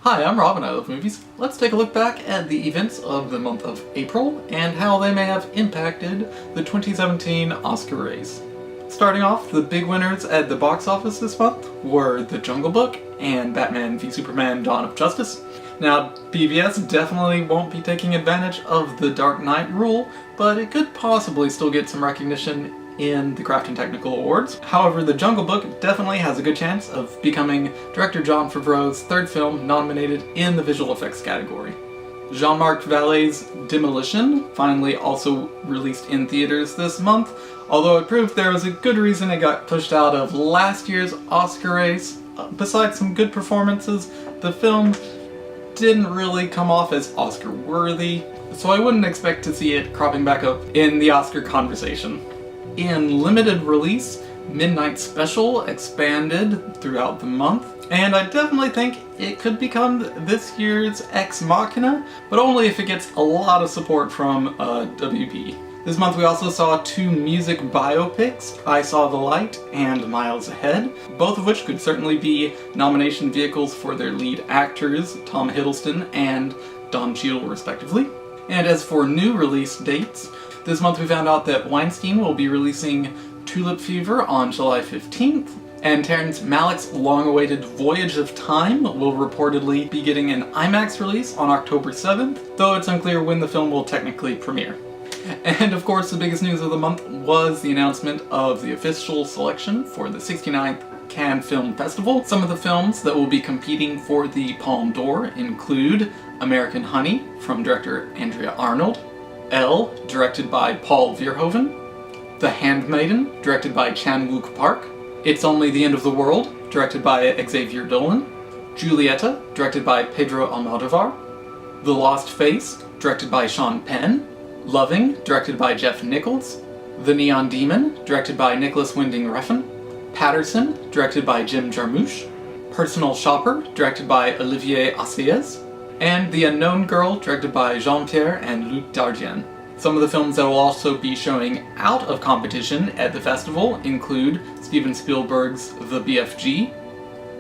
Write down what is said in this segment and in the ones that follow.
Hi, I'm Rob and I love movies. Let's take a look back at the events of the month of April and how they may have impacted the 2017 Oscar race. Starting off, the big winners at the box office this month were The Jungle Book and Batman v Superman: Dawn of Justice. Now, PBS definitely won't be taking advantage of the Dark Knight rule, but it could possibly still get some recognition in the Craft and Technical Awards. However, The Jungle Book definitely has a good chance of becoming director Jon Favreau's third film nominated in the visual effects category. Jean-Marc Vallée's Demolition finally also released in theaters this month, although it proved there was a good reason it got pushed out of last year's Oscar race. Besides some good performances, the film didn't really come off as Oscar-worthy, so I wouldn't expect to see it cropping back up in the Oscar conversation. In limited release, Midnight Special expanded throughout the month, and I definitely think it could become this year's Ex Machina, but only if it gets a lot of support from WB. This month we also saw two music biopics, I Saw the Light and Miles Ahead, both of which could certainly be nomination vehicles for their lead actors, Tom Hiddleston and Don Cheadle respectively. And as for new release dates, this month we found out that Weinstein will be releasing Tulip Fever on July 15th, and Terrence Malick's long-awaited Voyage of Time will reportedly be getting an IMAX release on October 7th, though it's unclear when the film will technically premiere. And of course, the biggest news of the month was the announcement of the official selection for the 69th Cannes Film Festival. Some of the films that will be competing for the Palme d'Or include American Honey from director Andrea Arnold, Elle, directed by Paul Verhoeven, The Handmaiden, directed by Chan-wook Park, It's Only the End of the World, directed by Xavier Dolan, Julieta, directed by Pedro Almodovar, The Lost Face, directed by Sean Penn, Loving, directed by Jeff Nichols, The Neon Demon, directed by Nicholas Winding Refn, Patterson, directed by Jim Jarmusch, Personal Shopper, directed by Olivier Assayas, and The Unknown Girl, directed by Jean-Pierre and Luc Dardien. Some of the films that will also be showing out of competition at the festival include Steven Spielberg's The BFG,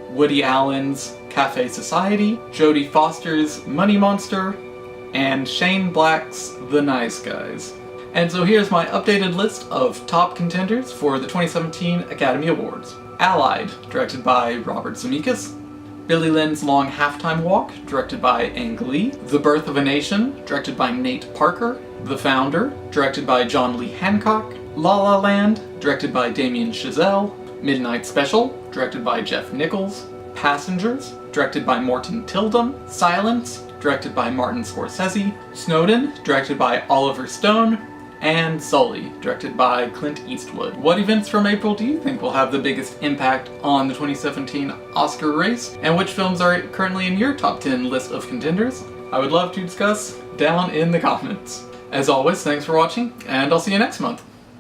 Woody Allen's Cafe Society, Jodie Foster's Money Monster, and Shane Black's The Nice Guys. And so here's my updated list of top contenders for the 2017 Academy Awards. Allied, directed by Robert Zemeckis, Billy Lynn's Long Halftime Walk, directed by Ang Lee, The Birth of a Nation, directed by Nate Parker, The Founder, directed by John Lee Hancock, La La Land, directed by Damien Chazelle, Midnight Special, directed by Jeff Nichols, Passengers, directed by Morton Tildum, Silence, directed by Martin Scorsese, Snowden, directed by Oliver Stone, and Sully, directed by Clint Eastwood. What events from April do you think will have the biggest impact on the 2017 Oscar race? And which films are currently in your top 10 list of contenders? I would love to discuss down in the comments. As always, thanks for watching, and I'll see you next month.